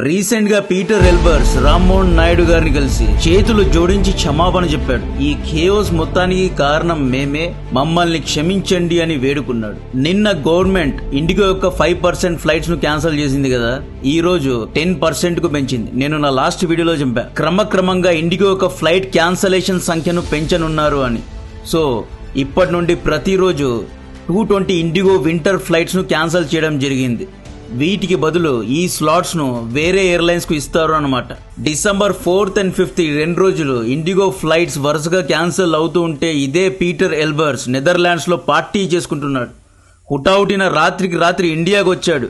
Recent గా Peter Elbers Rammohan Naidu గారిని కలిసి చేతులు జోడించి క్షమాపణ చెప్పాడు. ఈ ఖేయోస్ మొత్తానికి కారణం మేమే, మమ్మల్ని క్షమించండి అని వేడుకున్నాడు. నిన్న గవర్నమెంట్ ఇండిగో యొక్క 5% ఫ్లైట్స్ ను క్యాన్సిల్ చేసింది కదా, ఈ రోజు 10% కు పెంచింది. నేను నా లాస్ట్ వీడియోలో చెప్పా, క్రమక్రమంగా ఇండిగో యొక్క ఫ్లైట్ క్యాన్సలేషన్ సంఖ్యను పెంచనున్నారు అని. సో ఇప్పటి నుండి ప్రతిరోజు 220 ఇండిగో వింటర్ ఫ్లైట్స్ ను క్యాన్సిల్ చేయడం జరిగింది. వీటికి బదులు ఈ స్లాట్స్ ను వేరే ఎయిర్లైన్స్ కు ఇస్తారు అన్నమాట. December 4th and 5th ఈ 2 రోజులు ఇండిగో ఫ్లైట్స్ వరుసగా క్యాన్సిల్ అవుతూ ఉంటే ఇదే పీటర్ ఎల్బర్స్ నెదర్లాండ్స్ లో పార్టీ చేసుకుంటున్నాడు. హుటాహుటిన రాత్రికి రాత్రి ఇండియాకు వచ్చాడు.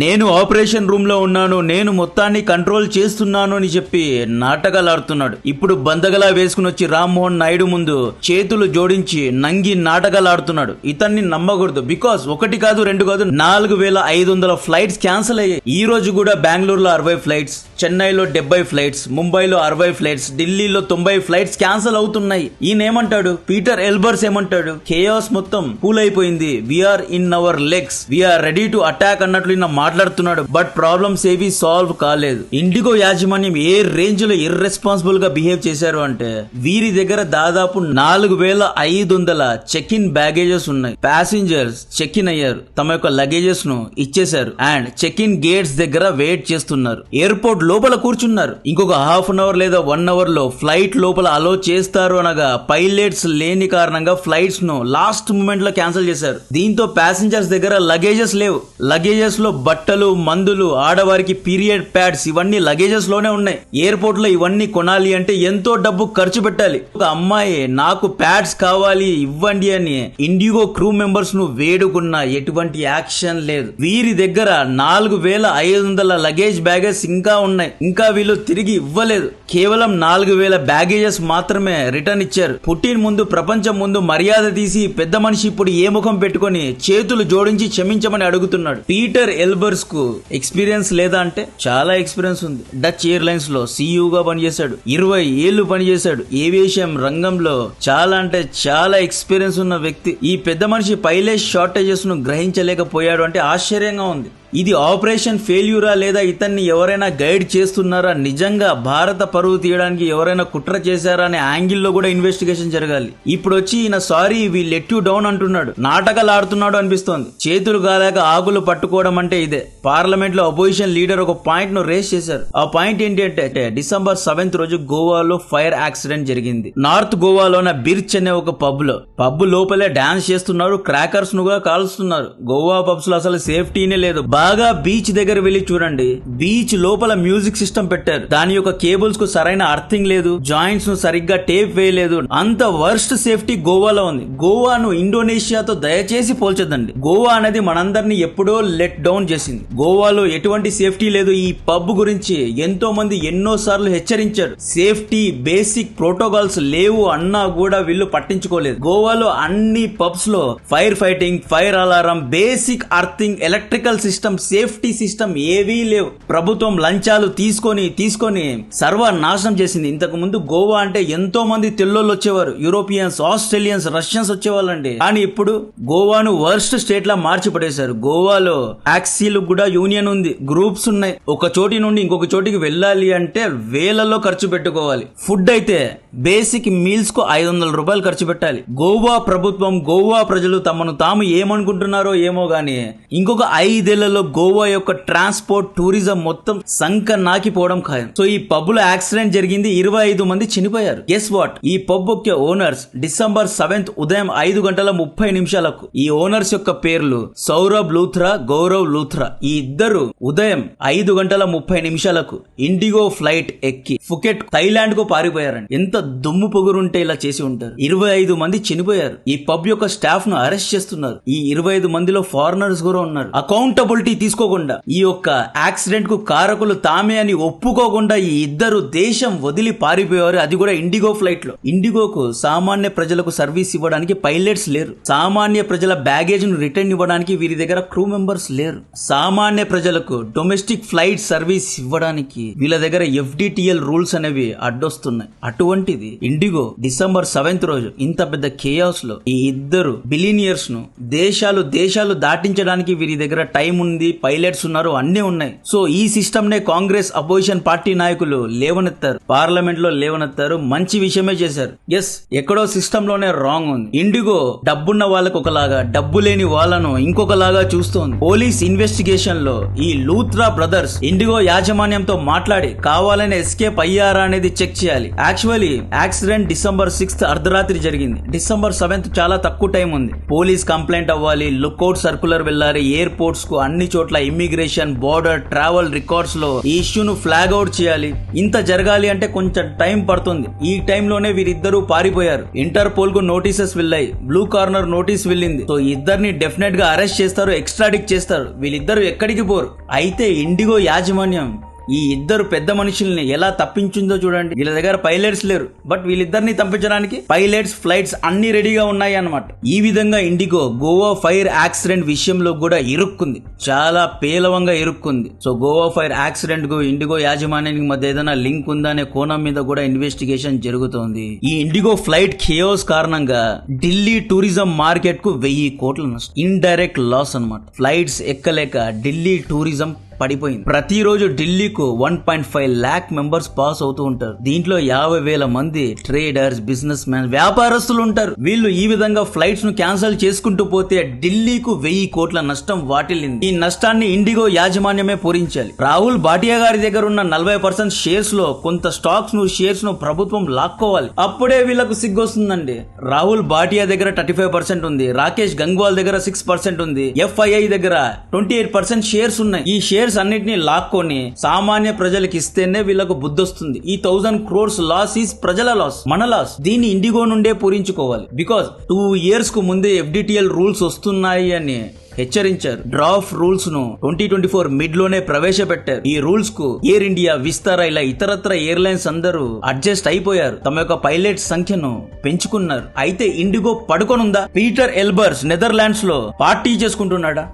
నేను ఆపరేషన్ రూమ్ లో ఉన్నాను, నేను మొత్తాన్ని కంట్రోల్ చేస్తున్నాను అని చెప్పి నాటకాలు ఆడుతున్నాడు. ఇప్పుడు బందగలా వేసుకుని వచ్చి రామ్మోహన్ నాయుడు ముందు చేతులు జోడించి నంగి నాటకాలు ఆడుతున్నాడు. ఇతన్ని నమ్మకూడదు. బికాస్ 1 కాదు 2 కాదు 4500 ఫ్లైట్స్ క్యాన్సిల్ అయ్యాయి. ఈ రోజు కూడా బెంగళూరులో 60 ఫ్లైట్స్, చెన్నైలో 70 ఫ్లైట్స్, ముంబైలో 60 ఫ్లైట్స్, ఢిల్లీలో 90 ఫ్లైట్స్ క్యాన్సిల్ అవుతున్నాయి. ఈయన ఏమంటాడు, పీటర్ ఎల్బర్స్ ఏమంటాడు, కేయాస్ మొత్తం కూల్ అయిపోయింది, we're in our legs, we're ready to attack అన్నట్లు ఈయన మాట్లాడుతున్నాడు. బట్ ప్రాబ్లమ్స్ ఏవి సాల్వ్ కాలేదు. ఇండిగో యాజమాన్యం ఏ రేంజ్ లో ఇర్రెస్పాన్సిబుల్ గా బిహేవ్ చేశారు అంటే, వీరి దగ్గర దాదాపు 4500 చెక్ ఇన్ బ్యాగేజెస్ ఉన్నాయి. ప్యాసింజర్స్ చెక్ ఇన్ అయ్యారు, తమ యొక్క లగేజెస్ ను ఇచ్చేశారు అండ్ చెక్ ఇన్ గేట్స్ దగ్గర వెయిట్ చేస్తున్నారు. ఎయిర్పోర్ట్ లోపల కూర్చున్నారు. ఇంకొక హాఫ్ అన్ అవర్ లేదా 1 అవర్ లో ఫ్లైట్ లోపల అలో చేస్తారు అనగా పైలట్స్ లేని కారణంగా ఫ్లైట్స్ ను లాస్ట్ మూమెంట్ లో క్యాన్సిల్ చేశారు. దీంతో ప్యాసింజర్స్ దగ్గర లగేజెస్ లేవు. లగేజెస్ లో బట్టలు, మందులు, ఆడవారికి పీరియడ్ ప్యాడ్స్ ఇవన్నీ లగేజెస్ లోనే ఉన్నాయి. ఎయిర్పోర్ట్ లో ఇవన్నీ కొనాలి అంటే ఎంతో డబ్బు ఖర్చు పెట్టాలి. ఒక అమ్మాయి నాకు ప్యాడ్స్ కావాలి ఇవ్వండి అని ఇండిగో క్రూ మెంబర్స్ ను వేడుకున్నా ఎటువంటి యాక్షన్ లేదు. వీరి దగ్గర 4500 లగేజ్ బ్యాగేజ్ ఇంకా ఉన్నాయి, ఇంకా వీళ్ళు తిరిగి ఇవ్వలేదు. కేవలం 4000 బ్యాగేజెస్ మాత్రమే రిటర్న్ ఇచ్చారు. పుట్టిన ముందు ప్రపంచం ముందు మర్యాద తీసి పెద్ద మనిషి ఇప్పుడు ఏ ముఖం పెట్టుకొని చేతులు జోడించి క్షమించమని అడుగుతున్నాడు. పీటర్ ఎల్బర్స్ కు ఎక్స్పీరియన్స్ లేదా అంటే చాలా ఎక్స్పీరియన్స్ ఉంది. డచ్ ఎయిర్లైన్స్ లో CEO గా పనిచేశాడు, 20 ఏళ్లు పనిచేశాడు. ఏవియేషన్ రంగంలో చాలా అంటే చాలా ఎక్స్పీరియన్స్ ఉన్న వ్యక్తి. ఈ పెద్ద మనిషి పైలట్ షార్టేజెస్ ను గ్రహించలేకపోయాడు అంటే ఆశ్చర్యంగా ఉంది. ఇది ఆపరేషన్ ఫెయిల్యూరా లేదా ఇతన్ని ఎవరైనా గైడ్ చేస్తున్నారా, నిజంగా భారత పరువు తీయడానికి ఎవరైనా కుట్ర చేశారా అనే యాంగిల్లో కూడా ఇన్వెస్టిగేషన్ జరగాలి. ఇప్పుడు వచ్చి ఈయన sorry we let you down అంటున్నాడు, నాటకాలు ఆడుతున్నాడు అనిపిస్తోంది. చేతులు కాలేక ఆకులు పట్టుకోవడం అంటే ఇదే. పార్లమెంట్ లో అపోజిషన్ లీడర్ ఒక పాయింట్ ను రేస్ చేశారు. ఆ పాయింట్ ఏంటి అంటే, December 7th రోజు గోవాలో ఫైర్ యాక్సిడెంట్ జరిగింది. నార్త్ గోవాలోన బిర్చ్ అనే ఒక పబ్ లోపలే డాన్స్ చేస్తున్నారు, క్రాకర్స్ ను కూడా కాల్స్తున్నారు. గోవా పబ్స్ లో అసలు సేఫ్టీనే లేదు. బాగా బీచ్ దగ్గర వెళ్లి చూడండి, బీచ్ లోపల మ్యూజిక్ సిస్టమ్ పెట్టారు. దాని యొక్క కేబుల్స్ కు సరైన అర్థింగ్ లేదు, జాయింట్స్ ను సరిగ్గా టేప్ వేయలేదు. అంత వర్స్ట్ సేఫ్టీ గోవాలో ఉంది. గోవాను ఇండోనేషియాతో దయచేసి పోల్చదండి. గోవా అనేది మనందరినీ ఎప్పుడో లెట్ డౌన్ చేసింది. గోవాలో ఎటువంటి సేఫ్టీ లేదు. ఈ పబ్ గురించి ఎంతో మంది ఎన్నో సార్లు హెచ్చరించారు. సేఫ్టీ బేసిక్ ప్రోటోకాల్స్ లేవు అన్నా కూడా వీళ్ళు పట్టించుకోలేదు. గోవాలో అన్ని పబ్స్ లో fire fighting, fire alarm, basic earthing, electrical system, safety system ఏవీ లేవు. ప్రభుత్వం లంచాలు తీసుకొని సర్వనాశనం చేసింది. ఇంతకు ముందు గోవా అంటే ఎంతో మంది తెల్లోళ్ళు వచ్చేవారు, యూరోపియన్స్, ఆస్ట్రేలియన్స్, రష్యన్స్ వచ్చేవాళ్ళండి. కానీ ఇప్పుడు గోవాను వర్స్ట్ స్టేట్ లా మార్చి పడేశారు. గోవాలో టాక్సీలు కూడా యూనియన్ ఉంది, గ్రూప్స్ ఉన్నాయి. ఒక చోటి నుండి ఇంకొక చోటికి వెళ్ళాలి అంటే వేలలో ఖర్చు పెట్టుకోవాలి. ఫుడ్ అయితే బేసిక్ మీల్స్ కు 500 రూపాయలు ఖర్చు పెట్టాలి. గోవా ప్రభుత్వం, గోవా ప్రజలు తమను తాము ఏమనుకుంటున్నారో ఏమో గానీ ఇంకొక 5 ఏళ్లలో గోవా యొక్క ట్రాన్స్పోర్ట్, టూరిజం మొత్తం సంక నాకిపోవడం ఖాయం. సో ఈ పబ్ లో యాక్సిడెంట్ జరిగింది, 25 మంది చనిపోయారు. గెస్ వాట్, ఈ పబ్ యొక్క ఓనర్స్ December 7th ఉదయం 5:30 ఈ ఓనర్స్ యొక్క పేర్లు సౌరభ్ లూథ్రా, గౌరవ్ లూథ్రా. ఈ ఇద్దరు ఉదయం 5:30 ఇండిగో ఫ్లైట్ ఎక్కి ఫుకెట్, థైలాండ్ కు పారిపోయారండి. ఎంత దుమ్ము పొగురుంటే ఇలా చేసి ఉంటారు. 25 మంది చనిపోయారు. ఈ పబ్ యొక్క స్టాఫ్ ను అరెస్ట్ చేస్తున్నారు. ఈ 25 మందిలో ఫారినర్స్ కూడా ఉన్నారు. అకౌంటబిలిటీ తీసుకోకుండా, ఈ యొక్క యాక్సిడెంట్ కు కారకులు తామే అని ఒప్పుకోకుండా ఈ ఇద్దరు దేశం వదిలి పారిపోయారు. అది కూడా ఇండిగో ఫ్లైట్ లో. ఇండిగోకు సామాన్య ప్రజలకు సర్వీస్ ఇవ్వడానికి పైలట్స్ లేరు. సామాన్య ప్రజల బ్యాగేజ్ ను రిటర్న్ ఇవ్వడానికి వీరి దగ్గర క్రూ మెంబర్స్ లేరు. సామాన్య ప్రజలకు డొమెస్టిక్ ఫ్లైట్ సర్వీస్ ఇవ్వడానికి వీళ్ళ దగ్గర FDTL రూల్స్ అనేవి అడ్డొస్తున్నాయి. అటువంటిది ఇండిగో December 7th రోజు ఇంత పెద్ద కేయాస్ లో ఈ ఇద్దరు బిలినియర్స్ ను దేశాలు దాటించడానికి వీరి దగ్గర టైం ఉంది ఉంది, పైలట్స్ ఉన్నారు, అన్నీ ఉన్నాయి. సో ఈ సిస్టమ్ నే కాంగ్రెస్ అపోజిషన్ పార్టీ నాయకులు లేవనెత్తారు, పార్లమెంట్ లో లేవనెత్తారు. మంచి విషయమే చేశారు. ఎస్, ఎక్కడో సిస్టమ్ లోనే రాంగ్ ఉంది. ఇండిగో డబ్బున్న వాళ్ళకు ఒకలాగా, డబ్బు లేని వాళ్ళను ఇంకొకలాగా చూస్తోంది. పోలీస్ ఇన్వెస్టిగేషన్ లో ఈ లూత్రా బ్రదర్స్ ఇండిగో యాజమాన్యంతో మాట్లాడి కావాలని ఎస్కేప్ అయ్యారా అనేది చెక్ చేయాలి. యాక్చువల్లీ యాక్సిడెంట్ December 6th అర్ధరాత్రి జరిగింది. December 7th చాలా తక్కువ టైం ఉంది. పోలీస్ కంప్లైంట్ అవ్వాలి, లుక్అవుట్ సర్కులర్ వెళ్ళాలి, ఎయిర్పోర్ట్స్ కు అన్ని చోట్ల ఇమ్మిగ్రేషన్, బోర్డర్, ట్రావెల్ రికార్డ్స్ లో ఈ ఇష్యూను ఫ్లాగ్ అవుట్ చేయాలి. ఇంత జరగాలి అంటే కొంచెం టైం పడుతుంది. ఈ టైంలోనే వీరిద్దరూ పారిపోయారు. ఇంటర్పోల్ కు నోటీసెస్ వెళ్ళాయి, బ్లూ కార్నర్ నోటీస్ వెళ్ళింది. సో ఇద్దరిని డెఫినెట్ గా అరెస్ట్ చేస్తారు, ఎక్స్ట్రాడిక్ట్ చేస్తారు. వీళ్ళిద్దరు ఎక్కడికి పోరు. అయితే ఇండిగో యాజమాన్యం ఈ ఇద్దరు పెద్ద మనుషుల్ని ఎలా తప్పించిందో చూడండి. వీళ్ళ దగ్గర పైలట్స్ లేరు, బట్ వీళ్ళిద్దరిని తప్పించడానికి పైలట్స్, ఫ్లైట్స్ అన్ని రెడీగా ఉన్నాయి అన్నమాట. ఈ విధంగా ఇండిగో గోవా ఫైర్ యాక్సిడెంట్ విషయంలో కూడా ఇరుక్కుంది, చాలా పేలవంగా ఇరుక్కుంది. సో గోవా ఫైర్ యాక్సిడెంట్ కు ఇండిగో యాజమాన్యానికి మధ్య ఏదైనా లింక్ ఉందా అనే కోణం మీద కూడా ఇన్వెస్టిగేషన్ జరుగుతోంది. ఈ ఇండిగో ఫ్లైట్ ఖేయోస్ కారణంగా ఢిల్లీ టూరిజం మార్కెట్ కు 1000 కోట్ల నష్టం, ఇండైరెక్ట్ లాస్ అన్నమాట. ఫ్లైట్స్ ఎక్కలేక ఢిల్లీ టూరిజం పడిపోయింది. ప్రతిరోజు ఢిల్లీకు 1.5 lakh మెంబర్స్ పాస్ అవుతూ ఉంటారు. దీంట్లో 50,000 మంది ట్రేడర్స్, బిజినెస్ మ్యాన్, వ్యాపారస్తులు ఉంటారు. వీళ్ళు ఈ విధంగా ఫ్లైట్స్ ను క్యాన్సిల్ చేసుకుంటూ పోతే ఢిల్లీకు 1000 కోట్ల నష్టం వాటిల్లింది. ఈ నష్టాన్ని ఇండిగో యాజమాన్యమే పూరించాలి. రాహుల్ భాటియా గారి దగ్గర ఉన్న 40% షేర్స్ లో కొంత స్టాక్స్ ను, షేర్స్ ను ప్రభుత్వం లాక్కోవాలి. అప్పుడే వీళ్ళకు సిగ్గొస్తుందండి. రాహుల్ భాటియా దగ్గర 35% ఉంది, రాకేష్ గంగ్వాల్ దగ్గర 6% ఉంది, FII దగ్గర 28% షేర్స్ ఉన్నాయి. ఈ షేర్స్ అన్నిటిని లాక్కొని సామాన్య ప్రజలకు ఇస్తేనే వీళ్ళకు బుద్ధి వస్తుంది. ఈ 1000 crores లాస్ ఈజ్ ప్రజల లాస్, మన లాస్. దీన్ని ఇండిగో నుండే పూరించుకోవాలి. బికాస్ 2 years కు ముందే FDTL రూల్స్ వస్తున్నాయి అని హెచ్చరించారు. డ్రాఫ్ట్ రూల్స్ ను 2024 మిడ్ లోనే ప్రవేశపెట్టారు. ఈ రూల్స్ కు ఎయిర్ ఇండియా, విస్తారా ఇలా ఇతరత్ర ఎయిర్లైన్స్ అందరూ అడ్జస్ట్ అయిపోయారు, తమ యొక్క పైలట్ సంఖ్యను పెంచుకున్నారు. అయితే ఇండిగో పడుకొనుందా? పీటర్ ఎల్బర్స్ నెదర్లాండ్స్ లో పార్టీ చేసుకుంటున్నాడా?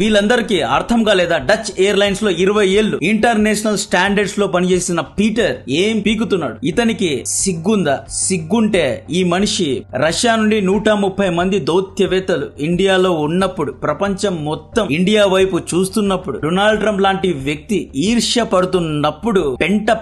వీళ్ళందరికీ అర్థం కాలేదా? డచ్ ఎయిర్లైన్స్ లో 20 ఏళ్లు ఇంటర్నేషనల్ స్టాండర్డ్స్ లో పనిచేసిన పీటర్ ఏం పీకుతున్నాడు? ఇతనికి సిగ్గుందా? సిగ్గుంటే ఈ మనిషి రష్యా నుండి 130 మంది దౌత్యవేత్తలు ఇండియాలో ఉన్నప్పుడు, ప్రపంచం మొత్తం ఇండియా వైపు చూస్తున్నప్పుడు, డొనాల్డ్ ట్రంప్ లాంటి వ్యక్తి ఈర్ష్య పడుతున్నప్పుడు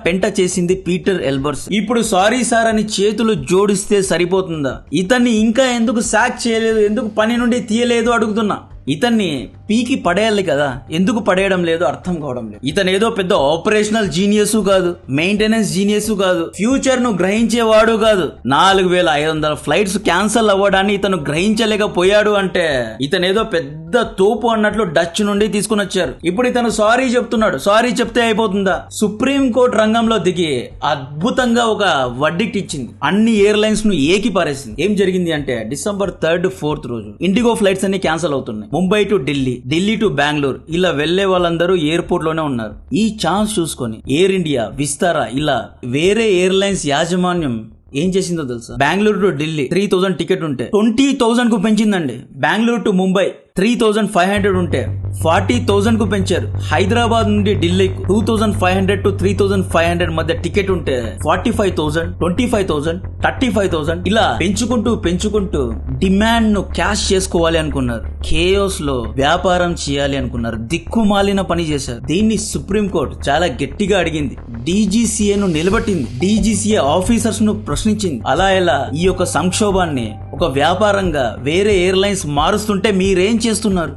పెంట చేసింది పీటర్ ఎల్బర్స్. ఇప్పుడు సారీ సార్ అని చేతులు జోడిస్తే సరిపోతుందా? ఇతన్ని ఇంకా ఎందుకు సాక్ చేయలేదు, ఎందుకు పని నుండి తీయలేదు అడుగుతున్నా. ఇతన్ని పీకి పడేయాలి కదా, ఎందుకు పడేయడం లేదు అర్థం కావడం లేదు. ఇతను ఏదో పెద్ద ఆపరేషనల్ జీనియస్ కాదు, మెయింటెనెన్స్ జీనియస్ కాదు, ఫ్యూచర్ ను గ్రహించేవాడు కాదు. 4500 ఫ్లైట్స్ క్యాన్సల్ అవ్వడాన్ని ఇతను గ్రహించలేకపోయాడు అంటే ఇతను ఏదో పెద్ద తోపు అన్నట్లు డచ్ నుండి తీసుకుని వచ్చారు. ఇప్పుడు ఇతను సారీ చెప్తున్నాడు. సారీ చెప్తే అయిపోతుందా? సుప్రీం కోర్టు రంగంలో దిగి అద్భుతంగా ఒక వర్డిక్ట్ ఇచ్చింది, అన్ని ఎయిర్లైన్స్ ను ఏకి పారేసింది. ఏం జరిగింది అంటే December 3rd, 4th రోజు ఇండిగో ఫ్లైట్స్ అన్ని క్యాన్సల్ అవుతున్నాయి. ముంబై టు ఢిల్లీ, ఢిల్లీ టు బెంగళూరు ఇలా వెళ్లే వాళ్ళందరూ ఎయిర్పోర్ట్ లోనే ఉన్నారు. ఈ ఛాన్స్ చూసుకొని ఎయిర్ ఇండియా, విస్తారా ఇలా వేరే ఎయిర్లైన్స్ యాజమాన్యం ఏం చేసిందో తెలుసా? బెంగళూరు టు ఢిల్లీ 3000 టికెట్ ఉంటే 20,000 కు పెంచిందండి. బెంగళూరు టు ముంబై 3500 ఉంటే 40,000 కు పెంచారు. హైదరాబాద్ నుండి ఢిల్లీకి 2500 to 3500 మధ్య టికెట్ ఉంటే 45,000, 25,000, 35,000 ఇలా పెంచుకుంటూ డిమాండ్ ను క్యాష్ చేసుకోవాలి అనుకున్నారు. కేయోస్ లో వ్యాపారం చేయాలి అనుకున్నారు. దిక్కుమాలిన పని చేశారు. దీన్ని సుప్రీంకోర్టు చాలా గట్టిగా అడిగింది. DGCA ను నిలబెట్టింది. DGCA ఆఫీసర్స్ ను ప్రశ్నించింది. అలా ఎలా ఈ యొక్క సంక్షోభాన్ని ఒక వ్యాపారంగా వేరే ఎయిర్లైన్స్ మారుస్తుంటే మీరేం చేస్తున్నారు?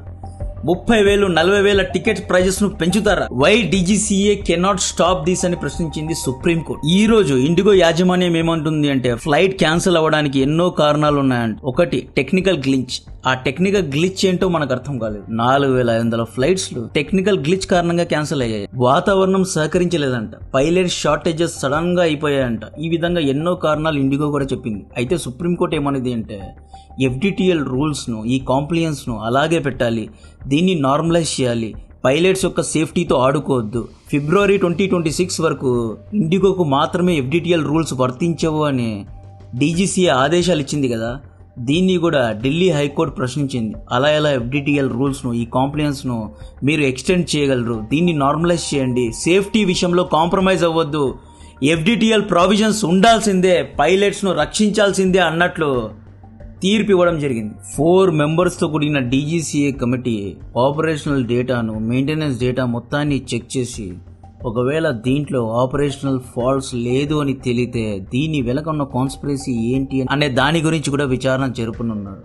30,000, 40,000 టికెట్ ప్రైజెస్ ను పెంచుతారా? Why DGCA cannot stop this అని ప్రశ్నించింది సుప్రీంకోర్టు. ఈ రోజు ఇండిగో యాజమాన్యం ఏమంటుంది అంటే ఫ్లైట్ క్యాన్సిల్ అవ్వడానికి ఎన్నో కారణాలు ఉన్నాయంట. ఒకటి టెక్నికల్ గ్లిచ్. ఆ టెక్నికల్ గ్లిచ్ ఏంటో మనకు అర్థం కాలేదు. 4,500 ఫ్లైట్స్ టెక్నికల్ గ్లిచ్ కారణంగా క్యాన్సిల్ అయ్యాయి. వాతావరణం సహకరించలేదంట, పైలట్ షార్టేజెస్ సడన్ గా అయిపోయాయంట. ఈ విధంగా ఎన్నో కారణాలు ఇండిగో కూడా చెప్పింది. అయితే సుప్రీంకోర్టు ఏమనేది అంటే FDTL రూల్స్ ను, ఈ కాంప్లియన్స్ ను అలాగే పెట్టాలి, దీన్ని నార్మలైజ్ చేయాలి, పైలట్స్ యొక్క సేఫ్టీతో ఆడుకోవద్దు. February 2026 వరకు ఇండిగోకు మాత్రమే FDTL రూల్స్ వర్తించవు అని DGCA ఆదేశాలు ఇచ్చింది కదా. దీన్ని కూడా ఢిల్లీ హైకోర్టు ప్రశ్నించింది. అలా ఎలా FDTL రూల్స్ ను, ఈ కాంప్లియన్స్ ను మీరు ఎక్స్టెండ్ చేయగలరు? దీన్ని నార్మలైజ్ చేయండి, సేఫ్టీ విషయంలో కాంప్రమైజ్ అవ్వద్దు, FDTL ప్రావిజన్స్ ఉండాల్సిందే, పైలట్స్ ను రక్షించాల్సిందే అన్నట్లు తీర్పు ఇవ్వడం జరిగింది. 4 members తో కూడిన DGCA కమిటీ ఆపరేషనల్ డేటాను, మెయింటెనెన్స్ డేటా మొత్తాన్ని చెక్ చేసి ఒకవేళ దీంట్లో ఆపరేషనల్ ఫాల్ట్స్ లేదు అని తెలితే దీని వెనక ఉన్న కాన్స్పిరసీ ఏంటి అనే దాని గురించి కూడా విచారణ జరుపునున్నారు.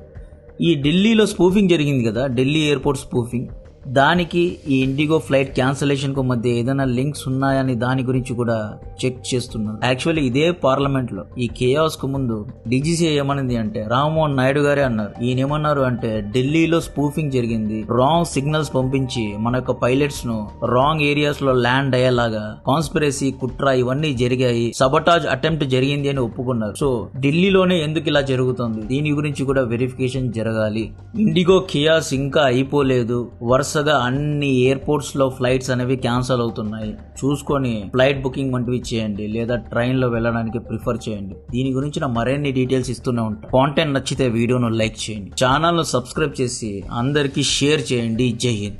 ఈ ఢిల్లీలో స్పూఫింగ్ జరిగింది కదా, ఢిల్లీ ఎయిర్పోర్ట్ స్పూఫింగ్, దానికి ఈ ఇండిగో ఫ్లైట్ క్యాన్సలేషన్ కు మధ్య ఏదైనా లింక్స్ ఉన్నాయని దాని గురించి కూడా చెక్ చేస్తున్నారు. యాక్చువల్లీ ఇదే పార్లమెంట్ లో ఈ కేయాస్ కు ముందు DGCA ఏమనింది అంటే, రామ్మోహన్ నాయుడు గారే అన్నారు. ఈయన ఏమన్నారు అంటే, ఢిల్లీలో స్పూఫింగ్ జరిగింది, రాంగ్ సిగ్నల్స్ పంపించి మన యొక్క పైలట్స్ ను రాంగ్ ఏరియాస్ లో ల్యాండ్ అయ్యేలాగా కాన్స్పిరసీ, కుట్ర ఇవన్నీ జరిగాయి, సబటాజ్ అటెంప్ట్ జరిగింది అని ఒప్పుకున్నారు. సో ఢిల్లీలోనే ఎందుకు ఇలా జరుగుతుంది, దీని గురించి కూడా వెరిఫికేషన్ జరగాలి. ఇండిగో కేయాస్ ఇంకా అయిపోలేదు, వరుసగా అన్ని ఎయిర్పోర్ట్స్ లో ఫ్లైట్స్ అనేవి క్యాన్సిల్ అవుతున్నాయి. చూసుకొని ఫ్లైట్ బుకింగ్ వంటివి చేయండి, లేదా ట్రైన్ లో వెళ్ళడానికి ప్రిఫర్ చేయండి. దీని గురించి నా మరిన్ని డీటెయిల్స్ ఇస్తూనే ఉంటాను. కాంటెంట్ నచ్చితే వీడియోను లైక్ చేయండి, ఛానల్ ను సబ్స్క్రైబ్ చేసి అందరికీ షేర్ చేయండి. జై హింద్.